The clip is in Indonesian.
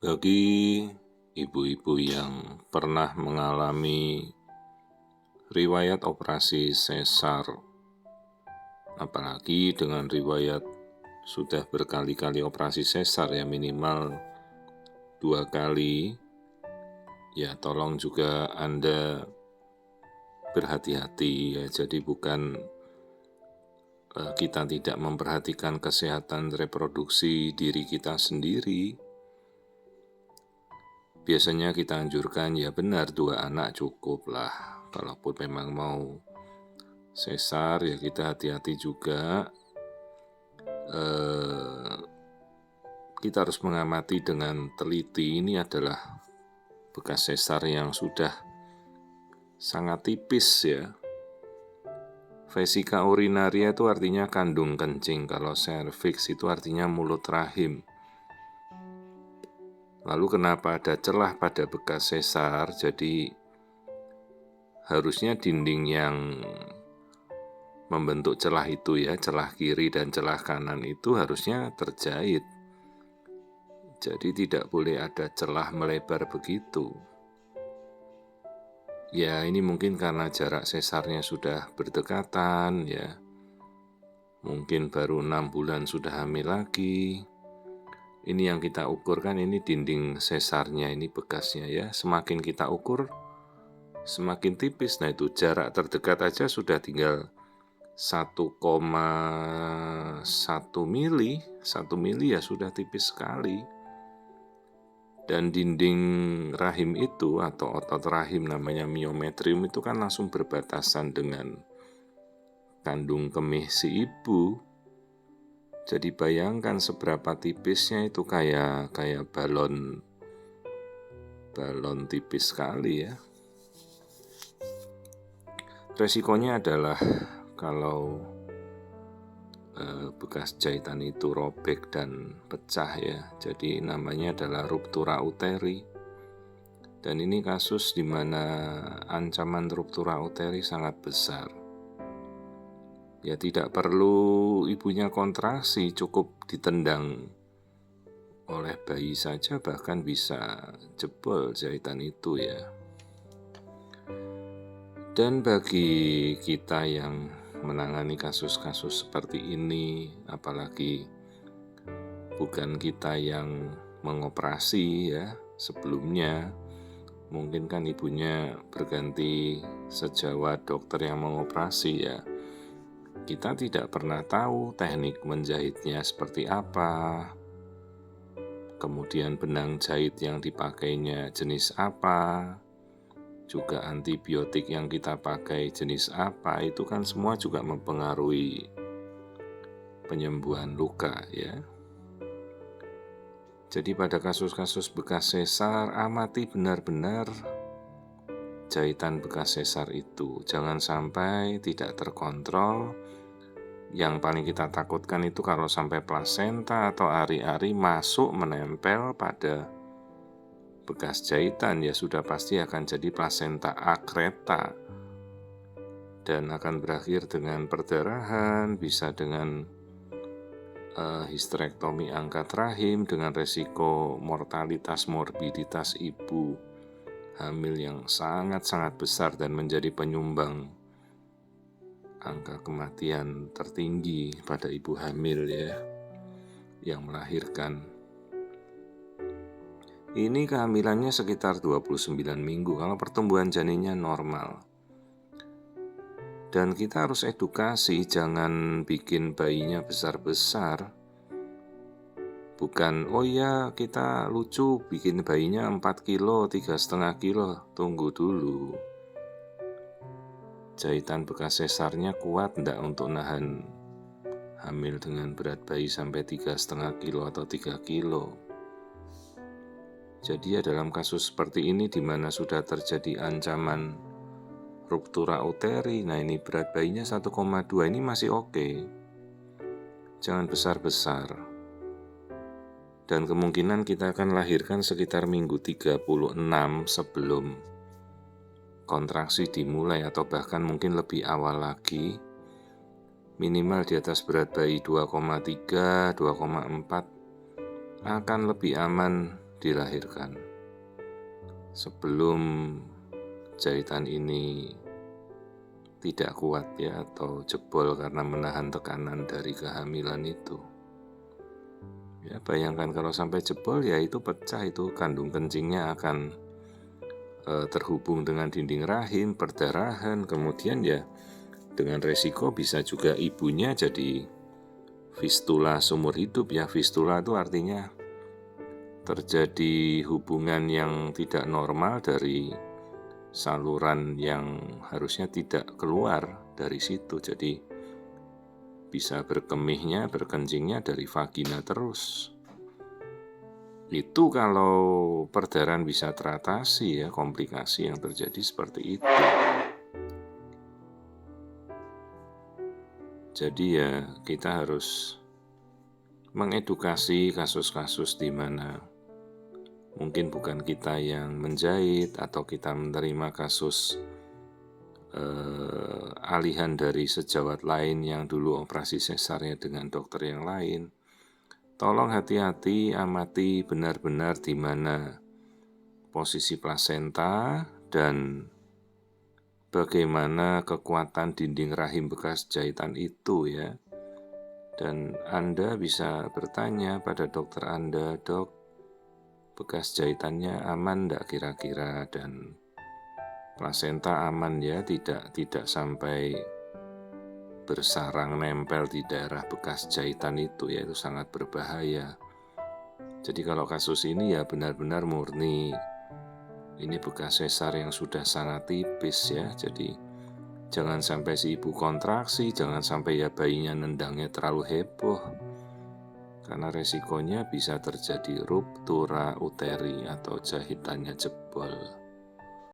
Bagi ibu-ibu yang pernah mengalami riwayat operasi sesar, apalagi dengan riwayat sudah berkali-kali operasi sesar ya minimal 2 kali, ya tolong juga Anda berhati-hati ya. Jadi bukan kita tidak memperhatikan kesehatan reproduksi diri kita sendiri. Biasanya kita anjurkan ya benar 2 anak cukup lah. Kalaupun memang mau sesar ya kita hati-hati juga. Kita harus mengamati dengan teliti. Ini adalah bekas sesar yang sudah sangat tipis ya. Vesika urinaria itu artinya kandung kencing. Kalau cervix itu artinya mulut rahim. Lalu kenapa ada celah pada bekas sesar? Jadi harusnya dinding yang membentuk celah itu ya, celah kiri dan celah kanan itu harusnya terjahit. Jadi tidak boleh ada celah melebar begitu. Ya ini mungkin karena jarak sesarnya sudah berdekatan ya. Mungkin baru 6 bulan sudah hamil lagi. Ini yang kita ukur kan, ini dinding sesarnya, ini bekasnya ya. Semakin kita ukur, semakin tipis. Nah itu jarak terdekat aja sudah tinggal 1,1 mili. 1 mili ya sudah tipis sekali. Dan dinding rahim itu atau otot rahim namanya miometrium itu kan langsung berbatasan dengan kandung kemih si ibu. Jadi bayangkan seberapa tipisnya itu, kayak balon tipis sekali ya. Resikonya adalah kalau bekas jahitan itu robek dan pecah ya. Jadi namanya adalah ruptura uteri. Dan ini kasus di mana ancaman ruptura uteri sangat besar. Ya tidak perlu ibunya kontraksi, cukup ditendang oleh bayi saja bahkan bisa jebol jahitan itu ya. Dan bagi kita yang menangani kasus-kasus seperti ini, apalagi bukan kita yang mengoperasi ya sebelumnya, mungkin kan ibunya berganti sejawat dokter yang mengoperasi ya. Kita tidak pernah tahu teknik menjahitnya seperti apa, kemudian benang jahit yang dipakainya jenis apa, juga antibiotik yang kita pakai jenis apa, itu kan semua juga mempengaruhi penyembuhan luka ya. Jadi pada kasus-kasus bekas sesar, amati benar-benar jahitan bekas sesar itu. Jangan sampai tidak terkontrol. Yang paling kita takutkan itu kalau sampai plasenta atau ari-ari masuk menempel pada bekas jahitan, ya sudah pasti akan jadi plasenta akreta dan akan berakhir dengan perdarahan, bisa dengan histerektomi angkat rahim dengan resiko morbiditas ibu hamil yang sangat-sangat besar dan menjadi penyumbang angka kematian tertinggi pada ibu hamil ya, yang melahirkan. Ini kehamilannya sekitar 29 minggu kalau pertumbuhan janinnya normal. Dan kita harus edukasi, jangan bikin bayinya besar-besar. Bukan, oh ya kita lucu bikin bayinya 4 kilo, 3,5 kilo, tunggu dulu. Jahitan bekas sesarnya kuat enggak untuk nahan hamil dengan berat bayi sampai 3,5 kilo atau 3 kilo. Jadi ya dalam kasus seperti ini di mana sudah terjadi ancaman ruptura uteri, nah ini berat bayinya 1,2, ini masih oke. Jangan besar-besar. Dan kemungkinan kita akan lahirkan sekitar minggu 36 sebelum kontraksi dimulai atau bahkan mungkin lebih awal lagi. Minimal di atas berat bayi 2,3, 2,4 akan lebih aman dilahirkan. Sebelum jahitan ini tidak kuat ya, atau jebol karena menahan tekanan dari kehamilan itu. Ya, bayangkan kalau sampai jebol ya itu pecah, itu kandung kencingnya akan terhubung dengan dinding rahim, perdarahan, kemudian ya dengan resiko bisa juga ibunya jadi fistula seumur hidup ya. Fistula itu artinya terjadi hubungan yang tidak normal dari saluran yang harusnya tidak keluar dari situ. Jadi bisa berkemihnya, berkencingnya dari vagina terus. Itu kalau perdarahan bisa teratasi ya, komplikasi yang terjadi seperti itu. Jadi ya kita harus mengedukasi kasus-kasus di mana mungkin bukan kita yang menjahit atau kita menerima kasus alihan dari sejawat lain yang dulu operasi sesarnya dengan dokter yang lain. Tolong hati-hati, amati benar-benar di mana posisi plasenta dan bagaimana kekuatan dinding rahim bekas jahitan itu ya. Dan Anda bisa bertanya pada dokter Anda, "Dok, bekas jahitannya aman enggak kira-kira, dan plasenta aman ya, tidak sampai bersarang nempel di daerah bekas jahitan itu ya, itu sangat berbahaya." Jadi kalau kasus ini ya benar-benar murni ini bekas sesar yang sudah sangat tipis ya. Jadi jangan sampai si ibu kontraksi, jangan sampai ya bayinya nendangnya terlalu heboh. Karena resikonya bisa terjadi ruptura uteri atau jahitannya jebol.